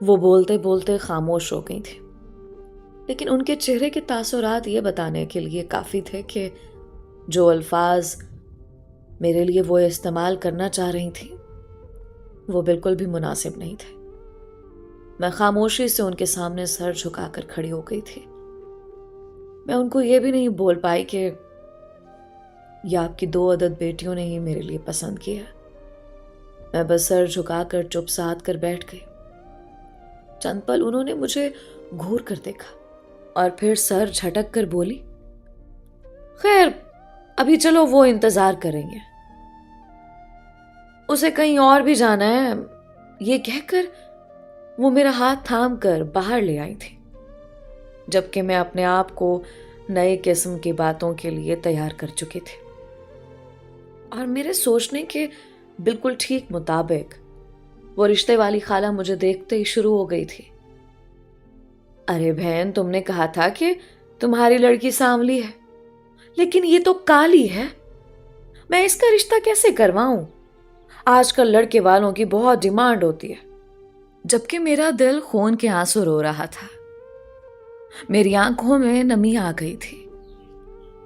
وہ بولتے بولتے خاموش ہو گئی تھی، لیکن ان کے چہرے کے تاثرات یہ بتانے کے لیے کافی تھے کہ جو الفاظ میرے لیے وہ استعمال کرنا چاہ رہی تھیں وہ بالکل بھی مناسب نہیں تھے۔ میں خاموشی سے ان کے سامنے سر جھکا کر کھڑی ہو گئی تھی۔ میں ان کو یہ بھی نہیں بول پائی کہ یہ آپ کی 2 عدد بیٹیوں نے ہی میرے لیے پسند کیا۔ میں بس سر جھکا کر چپ سادھ کر بیٹھ گئی۔ چند پل انہوں نے مجھے گھور کر دیکھا اور پھر سر جھٹک کر بولی، خیر ابھی چلو وہ انتظار کریں گے، اسے کہیں اور بھی جانا ہے۔ یہ کہہ کر وہ میرا ہاتھ تھام کر باہر لے آئی تھی، جبکہ میں اپنے آپ کو نئے قسم کی باتوں کے لیے تیار کر چکی تھی، اور میرے سوچنے کے بالکل ٹھیک مطابق وہ رشتے والی خالہ مجھے دیکھتے ہی شروع ہو گئی تھی۔ ارے بہن، تم نے کہا تھا کہ تمہاری لڑکی سانولی ہے، لیکن یہ تو کالی ہے، میں اس کا رشتہ کیسے کرواؤں؟ آج کل لڑکے والوں کی بہت ڈیمانڈ ہوتی ہے۔ جبکہ میرا دل خون کے آنسو رو رہا تھا، میری آنکھوں میں نمی آ گئی تھی۔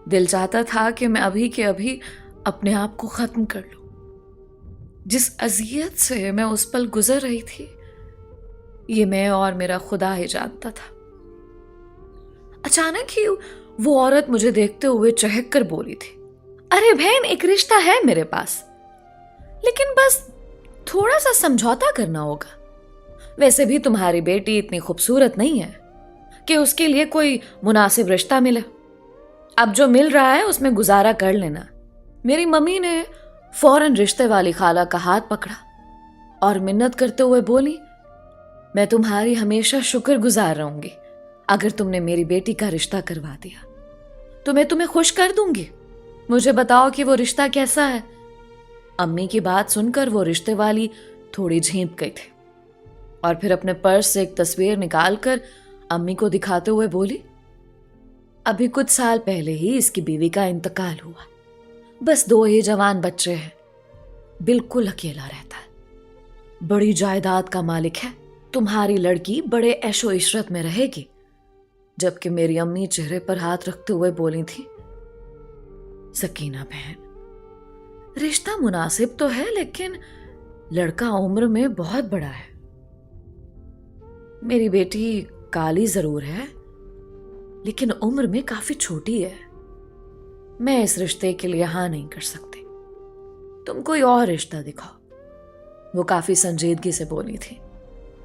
دل چاہتا تھا کہ میں ابھی کے ابھی اپنے آپ کو ختم کر لوں۔ جس اذیت سے میں اس پل گزر رہی تھی یہ میں اور میرا خدا ہی جانتا تھا۔ اچانک ہی وہ عورت مجھے دیکھتے ہوئے چہک کر بولی تھی، ارے بہن، ایک رشتہ ہے میرے پاس، لیکن بس تھوڑا سا سمجھوتا کرنا ہوگا۔ ویسے بھی تمہاری بیٹی اتنی خوبصورت نہیں ہے کہ اس کے لیے کوئی مناسب رشتہ ملے۔ اب جو مل رہا ہے اس میں گزارا کر لینا۔ میری ممی نے فوراً رشتے والی خالہ کا ہاتھ پکڑا اور منت کرتے ہوئے بولی، میں تمہاری ہمیشہ شکر گزار رہوں گی۔ اگر تم نے میری بیٹی کا رشتہ کروا دیا تو میں تمہیں خوش کر دوں گی۔ مجھے بتاؤ کہ وہ رشتہ کیسا ہے؟ امی کی بات سن کر وہ رشتے والی تھوڑی جھینپ گئی تھی اور پھر اپنے پرس سے ایک تصویر نکال کر امی کو دکھاتے ہوئے بولی، ابھی کچھ سال پہلے ہی اس کی بیوی کا انتقال ہوا، بس 2 ہی جوان بچے ہیں، بالکل اکیلا رہتا ہے، بڑی جائیداد کا مالک ہے، تمہاری لڑکی بڑے عیش و عشرت میں رہے گی۔ جبکہ میری امی چہرے پر ہاتھ رکھتے ہوئے بولی تھی، سکینہ بہن، رشتہ مناسب تو ہے لیکن لڑکا عمر میں بہت بڑا ہے۔ میری بیٹی کالی ضرور ہے لیکن عمر میں کافی چھوٹی ہے، میں اس رشتے کے لیے ہاں نہیں کر سکتی، تم کوئی اور رشتہ دکھاؤ۔ وہ کافی سنجیدگی سے بولی تھی،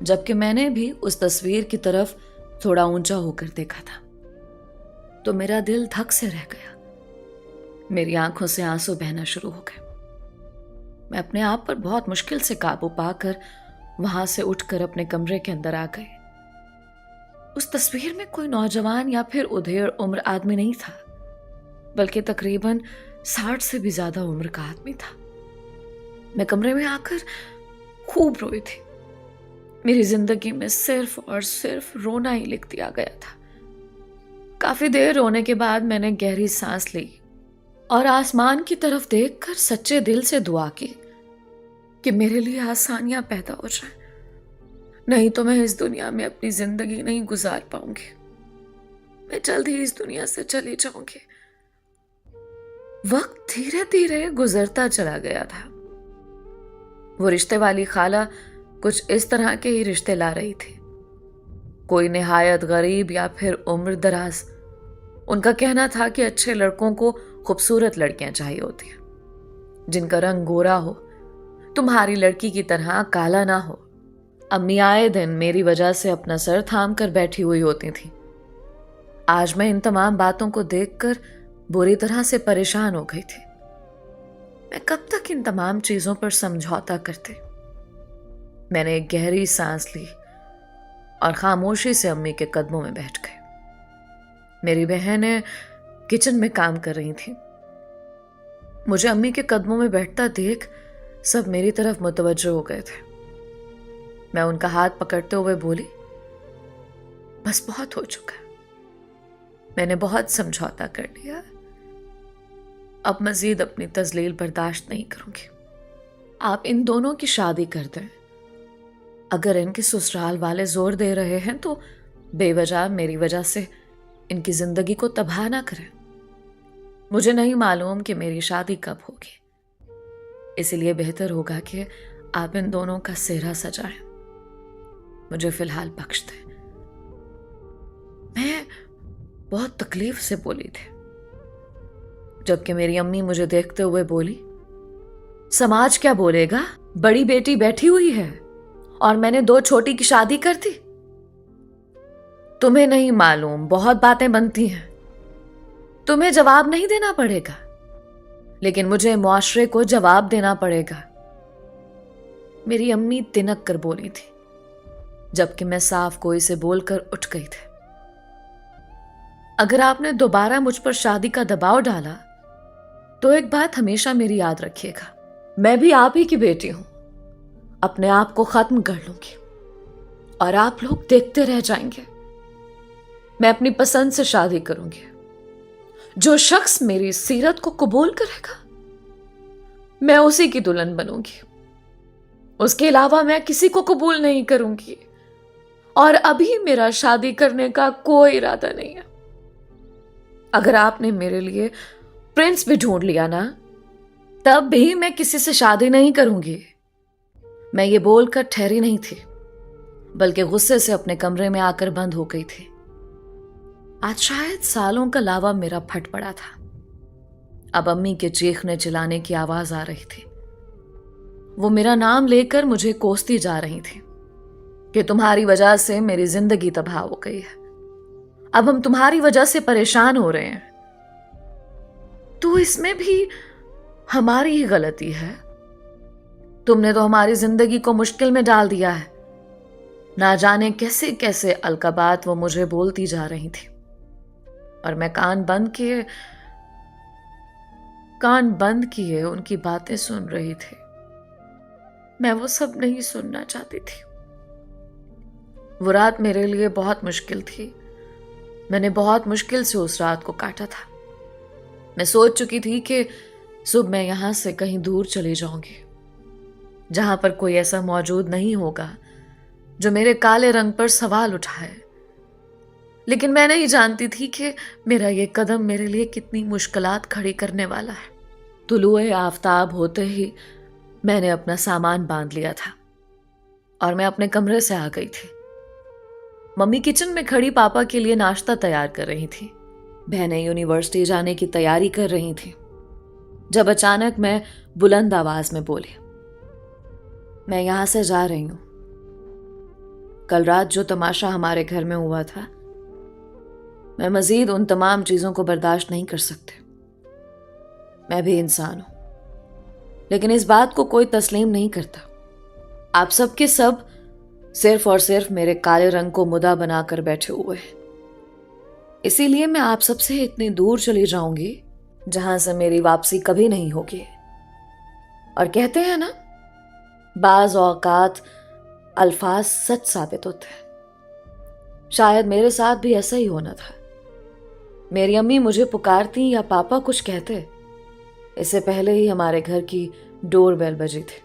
جبکہ میں نے بھی اس تصویر کی طرف تھوڑا اونچا ہو کر دیکھا تھا تو میرا دل دھک سے رہ گیا، میری آنکھوں سے آنسو بہنا شروع ہو گئے۔ میں اپنے آپ پر بہت مشکل سے قابو پا کر وہاں سے اٹھ کر اپنے کمرے کے اندر آ گئی۔ اس تصویر میں کوئی نوجوان یا پھر ادھیڑ عمر آدمی نہیں تھا، بلکہ تقریباً 60 سے بھی زیادہ عمر کا آدمی تھا۔ میں کمرے میں آ کر خوب روئی تھی، میری زندگی میں صرف اور صرف رونا ہی لکھ دیا گیا تھا۔ کافی دیر رونے کے بعد میں نے گہری سانس لی اور آسمان کی طرف دیکھ کر سچے دل سے دعا کی کہ میرے لیے آسانیاں پیدا ہو جائیں، نہیں تو میں اس دنیا میں اپنی زندگی نہیں گزار پاؤں گی، میں جلد ہی اس دنیا سے چلی جاؤں گی۔ وقت دھیرے دھیرے گزرتا چلا گیا تھا۔ وہ رشتے والی خالہ کچھ اس طرح کے ہی رشتے لا رہی تھی، کوئی نہایت غریب یا پھر عمر دراز۔ ان کا کہنا تھا کہ اچھے لڑکوں کو خوبصورت لڑکیاں چاہیے ہوتی ہیں جن کا رنگ گورا ہو، تمہاری لڑکی کی طرح کالا نہ ہو۔ امی آئے دن میری وجہ سے اپنا سر تھام کر بیٹھی ہوئی ہوتی تھی۔ آج میں ان تمام باتوں کو دیکھ کر بری طرح سے پریشان ہو گئی تھی۔ میں کب تک ان تمام چیزوں پر سمجھوتا کرتی؟ میں نے ایک گہری سانس لی اور خاموشی سے امی کے قدموں میں بیٹھ گئی۔ میری بہنیں کچن میں کام کر رہی تھیں۔ مجھے امی کے قدموں میں بیٹھتا دیکھ سب میری طرف متوجہ ہو گئے تھے۔ میں ان کا ہاتھ پکڑتے ہوئے بولی، بس بہت ہو چکا، میں نے بہت سمجھوتا کر لیا، اب مزید اپنی تذلیل برداشت نہیں کروں گی۔ آپ ان دونوں کی شادی کر دیں، اگر ان کے سسرال والے زور دے رہے ہیں تو بے وجہ میری وجہ سے ان کی زندگی کو تباہ نہ کریں۔ مجھے نہیں معلوم کہ میری شادی کب ہوگی، اسی لیے بہتر ہوگا کہ آپ ان دونوں کا سہرا سجائیں۔ مجھے فی الحال بخش دیں۔ میں بہت تکلیف سے بولی تھی، جبکہ میری امی مجھے دیکھتے ہوئے بولی، سماج کیا بولے گا؟ بڑی بیٹی بیٹھی ہوئی ہے اور میں نے 2 چھوٹی کی شادی کر دی۔ تمہیں نہیں معلوم بہت باتیں بنتی ہیں، تمہیں جواب نہیں دینا پڑے گا، لیکن مجھے معاشرے کو جواب دینا پڑے گا۔ میری امی تنک کر بولی تھی، جبکہ میں صاف کوئی سے بول کر اٹھ گئی تھی۔ اگر آپ نے دوبارہ مجھ پر شادی کا دباؤ ڈالا تو ایک بات ہمیشہ میری یاد رکھیے گا، میں بھی آپ ہی کی بیٹی ہوں، اپنے آپ کو ختم کر لوں گی اور آپ لوگ دیکھتے رہ جائیں گے۔ میں اپنی پسند سے شادی کروں گی، جو شخص میری سیرت کو قبول کرے گا میں اسی کی دلہن بنوں گی، اس کے علاوہ میں کسی کو قبول نہیں کروں گی، اور ابھی میرا شادی کرنے کا کوئی ارادہ نہیں ہے۔ اگر آپ نے میرے لیے پرنس بھی ڈھونڈ لیا نا، تب بھی میں کسی سے شادی نہیں کروں گی۔ میں یہ بول کر ٹھہری نہیں تھی، بلکہ غصے سے اپنے کمرے میں آ کر بند ہو گئی تھی۔ آج شاید سالوں کا لاوا میرا پھٹ پڑا تھا۔ اب امی کے چیخنے چلانے کی آواز آ رہی تھی۔ وہ میرا نام لے کر مجھے کوستی جا رہی تھی کہ تمہاری وجہ سے میری زندگی تباہ ہو گئی ہے، اب ہم تمہاری وجہ سے پریشان ہو رہے ہیں۔ تو اس میں بھی ہماری ہی غلطی ہے، تم نے تو ہماری زندگی کو مشکل میں ڈال دیا ہے۔ نہ جانے کیسے کیسے القابات وہ مجھے بولتی جا رہی تھی، اور میں کان بند کیے ان کی باتیں سن رہی تھی۔ میں وہ سب نہیں سننا چاہتی تھی۔ وہ رات میرے لیے بہت مشکل تھی، میں نے بہت مشکل سے اس رات کو کاٹا تھا۔ میں سوچ چکی تھی کہ صبح میں یہاں سے کہیں دور چلی جاؤں گی، جہاں پر کوئی ایسا موجود نہیں ہوگا جو میرے کالے رنگ پر سوال اٹھائے۔ لیکن میں نہیں جانتی تھی کہ میرا یہ قدم میرے لیے کتنی مشکلات کھڑی کرنے والا ہے۔ طلوع آفتاب ہوتے ہی میں نے اپنا سامان باندھ لیا تھا اور میں اپنے کمرے سے آ گئی تھی۔ ممی کچن میں کھڑی پاپا کے لیے ناشتہ تیار کر رہی تھی، بہنیں یونیورسٹی جانے کی تیاری کر رہی تھی، جب اچانک میں بلند آواز میں بولی، میں یہاں سے جا رہی ہوں۔ کل رات جو تماشا ہمارے گھر میں ہوا تھا، میں مزید ان تمام چیزوں کو برداشت نہیں کر سکتی۔ میں بھی انسان ہوں، لیکن اس بات کو کوئی تسلیم نہیں کرتا۔ آپ سب کے سب صرف اور صرف میرے کالے رنگ کو مدعا بنا کر بیٹھے ہوئے ہیں، اسی لیے میں آپ سب سے اتنی دور چلی جاؤں گی جہاں سے میری واپسی کبھی نہیں ہوگی۔ اور کہتے ہیں نا، بعض اوقات الفاظ سچ ثابت ہوتے ہیں۔ شاید میرے ساتھ بھی ایسا ہی ہونا تھا۔ میری امی مجھے پکارتی یا پاپا کچھ کہتے، اس سے پہلے ہی ہمارے گھر کی ڈور بیل بجی تھی۔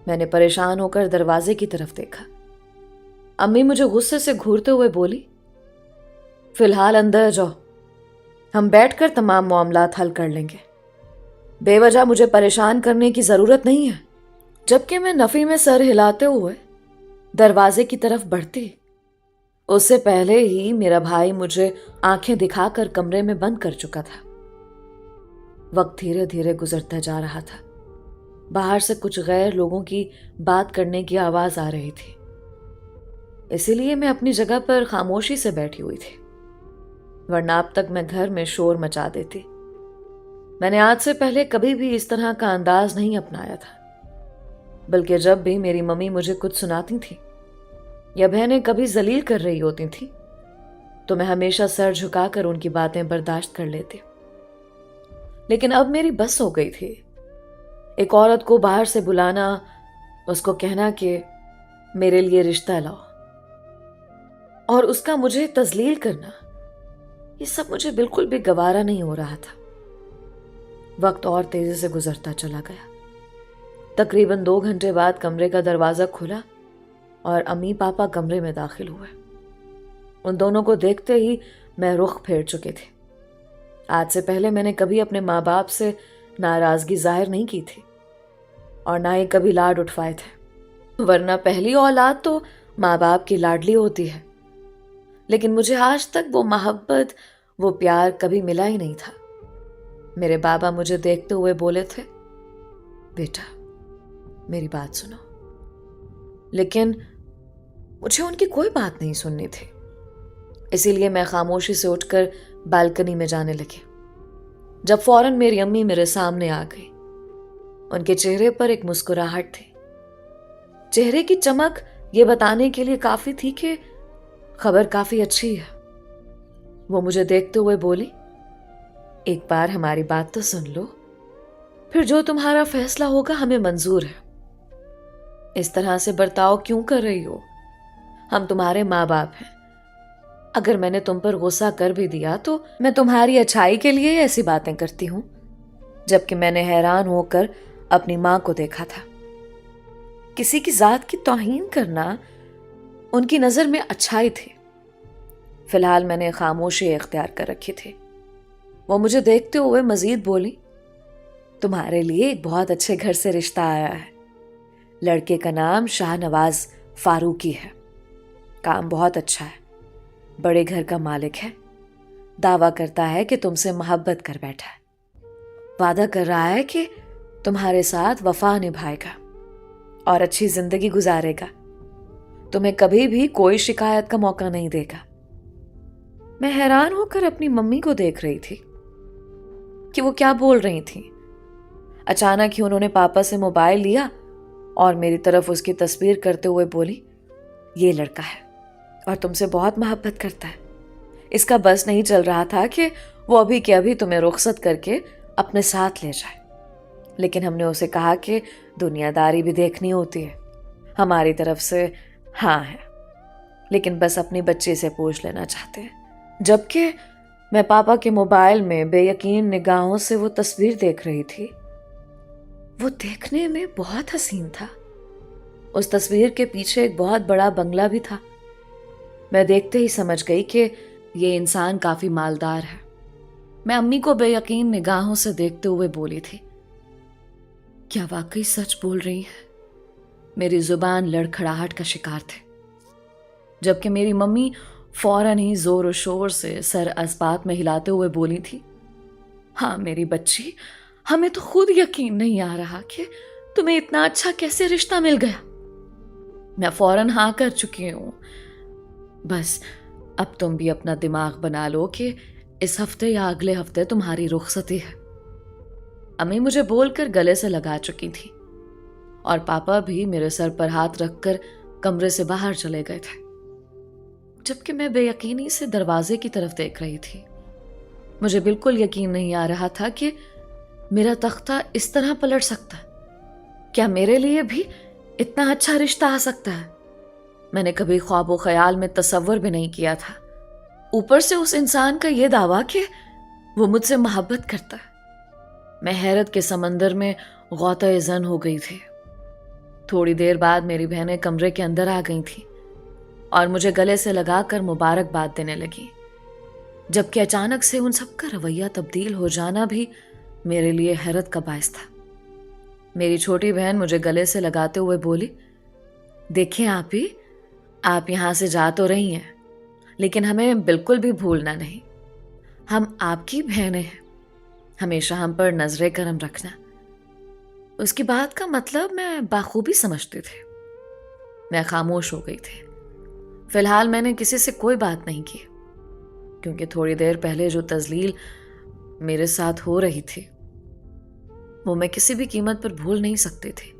میں نے پریشان ہو کر دروازے کی طرف دیکھا۔ امی مجھے غصے سے گھورتے ہوئے بولی، فی الحال اندر جاؤ، ہم بیٹھ کر تمام معاملات حل کر لیں گے، بے وجہ مجھے پریشان کرنے کی ضرورت نہیں ہے۔ جبکہ میں نفی میں سر ہلاتے ہوئے دروازے کی طرف بڑھتی، اس سے پہلے ہی میرا بھائی مجھے آنکھیں دکھا کر کمرے میں بند کر چکا تھا۔ وقت دھیرے دھیرے گزرتا جا رہا تھا۔ باہر سے کچھ غیر لوگوں کی بات کرنے کی آواز آ رہی تھی، اسی لیے میں اپنی جگہ پر خاموشی سے بیٹھی ہوئی تھی، ورنہ اب تک میں گھر میں شور مچا دیتی۔ میں نے آج سے پہلے کبھی بھی اس طرح کا انداز نہیں اپنایا تھا، بلکہ جب بھی میری ممی مجھے کچھ سناتی تھی یا بہنیں کبھی ذلیل کر رہی ہوتی تھیں تو میں ہمیشہ سر جھکا کر ان کی باتیں برداشت کر لیتی۔ لیکن اب میری بس ہو گئی تھی۔ ایک عورت کو باہر سے بلانا، اس کو کہنا کہ میرے لیے رشتہ لاؤ، اور اس کا مجھے تذلیل کرنا، یہ سب مجھے بالکل بھی گوارا نہیں ہو رہا تھا۔ وقت اور تیزی سے گزرتا چلا گیا۔ تقریباً 2 گھنٹے بعد کمرے کا دروازہ کھلا اور امی پاپا کمرے میں داخل ہوئے۔ ان دونوں کو دیکھتے ہی میں رخ پھیر چکے تھے۔ آج سے پہلے میں نے کبھی اپنے ماں باپ سے ناراضگی ظاہر نہیں کی تھی اور نہ ہی کبھی لاڈ اٹھوائے تھے، ورنہ پہلی اولاد تو ماں باپ کی لاڈلی ہوتی ہے، لیکن مجھے آج تک وہ محبت، وہ پیار کبھی ملا ہی نہیں تھا۔ میرے بابا مجھے دیکھتے ہوئے بولے تھے، بیٹا میری بات سنو، لیکن مجھے ان کی کوئی بات نہیں سننی تھی، اسی لیے میں خاموشی سے اٹھ کر بالکنی میں جانے لگی، جب فوراً میری امی میرے سامنے آ گئی۔ ان کے چہرے پر ایک مسکراہٹ تھی، چہرے کی چمک یہ بتانے کے لیے کافی تھی کہ خبر کافی اچھی ہے۔ وہ مجھے دیکھتے ہوئے بولی، ایک بار ہماری بات تو سن لو، پھر جو تمہارا فیصلہ ہوگا ہمیں منظور ہے۔ اس طرح سے برتاؤ کیوں کر رہی ہو؟ ہم تمہارے ماں باپ ہیں، اگر میں نے تم پر غصہ کر بھی دیا تو میں تمہاری اچھائی کے لیے ایسی باتیں کرتی ہوں۔ جبکہ میں نے حیران ہو کر اپنی ماں کو دیکھا تھا۔ کسی کی ذات کی توہین کرنا ان کی نظر میں اچھائی تھی۔ فی الحال میں نے خاموشی اختیار کر رکھی تھی۔ وہ مجھے دیکھتے ہوئے مزید بولی، تمہارے لیے ایک بہت اچھے گھر سے رشتہ آیا ہے، لڑکے کا نام شاہ نواز فاروقی ہے، کام بہت اچھا ہے، بڑے گھر کا مالک ہے، دعویٰ کرتا ہے کہ تم سے محبت کر بیٹھا ہے، وعدہ کر رہا ہے کہ تمہارے ساتھ وفا نبھائے گا اور اچھی زندگی گزارے گا، تمہیں کبھی بھی کوئی شکایت کا موقع نہیں دے گا۔ میں حیران ہو کر اپنی ممی کو دیکھ رہی تھی کہ وہ کیا بول رہی تھی۔ اچانک ہی انہوں نے پاپا سے موبائل لیا اور میری طرف اس کی تصویر کرتے ہوئے بولی، یہ لڑکا ہے اور تم سے بہت محبت کرتا ہے، اس کا بس نہیں چل رہا تھا کہ وہ ابھی کے ابھی تمہیں رخصت کر کے اپنے ساتھ لے جائے، لیکن ہم نے اسے کہا کہ دنیا داری بھی دیکھنی ہوتی ہے، ہماری طرف سے ہاں ہے، لیکن بس اپنی بچی سے پوچھ لینا چاہتے ہیں۔ جبکہ میں پاپا کے موبائل میں بے یقین نگاہوں سے وہ تصویر دیکھ رہی تھی۔ وہ دیکھنے میں بہت حسین تھا، اس تصویر کے پیچھے ایک بہت بڑا بنگلہ بھی تھا۔ میں دیکھتے ہی سمجھ گئی کہ یہ انسان کافی مالدار ہے۔ میں امی کو بے یقین نگاہوں سے دیکھتے ہوئے بولی تھی، کیا واقعی سچ بول رہی ہے؟ میری زبان لڑکھڑاہٹ کا شکار تھے، جبکہ میری ممی فوراً ہی زور و شور سے سر اسبات میں ہلاتے ہوئے بولی تھی، ہاں میری بچی، ہمیں تو خود یقین نہیں آ رہا کہ تمہیں اتنا اچھا کیسے رشتہ مل گیا۔ میں فوراً ہاں کر چکی ہوں، بس اب تم بھی اپنا دماغ بنا لو کہ اس ہفتے یا اگلے ہفتے تمہاری رخصتی ہے۔ امی مجھے بول کر گلے سے لگا چکی تھی اور پاپا بھی میرے سر پر ہاتھ رکھ کر کمرے سے باہر چلے گئے تھے، جبکہ میں بے یقینی سے دروازے کی طرف دیکھ رہی تھی۔ مجھے بالکل یقین نہیں آ رہا تھا کہ میرا تختہ اس طرح پلٹ سکتا ہے، کیا میرے لیے بھی اتنا اچھا رشتہ آ سکتا ہے؟ میں نے کبھی خواب و خیال میں تصور بھی نہیں کیا تھا، اوپر سے اس انسان کا یہ دعویٰ کہ وہ مجھ سے محبت کرتا ہے۔ میں حیرت کے سمندر میں غوطۂ زن ہو گئی تھی۔ تھوڑی دیر بعد میری بہنیں کمرے کے اندر آ گئی تھیں اور مجھے گلے سے لگا کر مبارکباد دینے لگی، جبکہ اچانک سے ان سب کا رویہ تبدیل ہو جانا بھی میرے لیے حیرت کا باعث تھا۔ میری چھوٹی بہن مجھے گلے سے لگاتے ہوئے بولی، دیکھیں آپی، آپ یہاں سے جا تو رہی ہیں، لیکن ہمیں بالکل بھی بھولنا نہیں، ہم آپ کی بہنیں ہیں، ہمیشہ ہم پر نظر کرم رکھنا۔ اس کی بات کا مطلب میں بخوبی سمجھتی تھی۔ میں خاموش ہو گئی تھی۔ فی الحال میں نے کسی سے کوئی بات نہیں کی، کیونکہ تھوڑی دیر پہلے جو تذلیل میرے ساتھ ہو رہی تھی وہ میں کسی بھی قیمت پر بھول نہیں سکتی تھی۔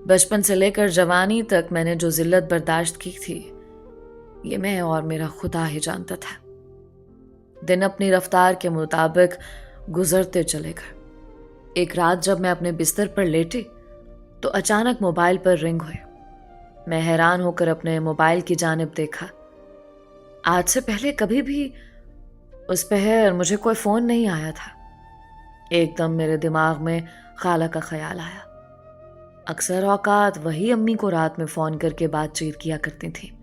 بچپن سے لے کر جوانی تک میں نے جو ذلت برداشت کی تھی، یہ میں اور میرا خدا ہی جانتا تھا۔ دن اپنی رفتار کے مطابق گزرتے چلے گئے۔ ایک رات جب میں اپنے بستر پر لیٹی تو اچانک موبائل پر رنگ ہوئے۔ میں حیران ہو کر اپنے موبائل کی جانب دیکھا۔ آج سے پہلے کبھی بھی اس پہ مجھے کوئی فون نہیں آیا تھا۔ ایک دم میرے دماغ میں خالہ کا خیال آیا۔ اکثر اوقات وہی امی کو رات میں فون کر کے بات چیت کیا کرتی تھیں۔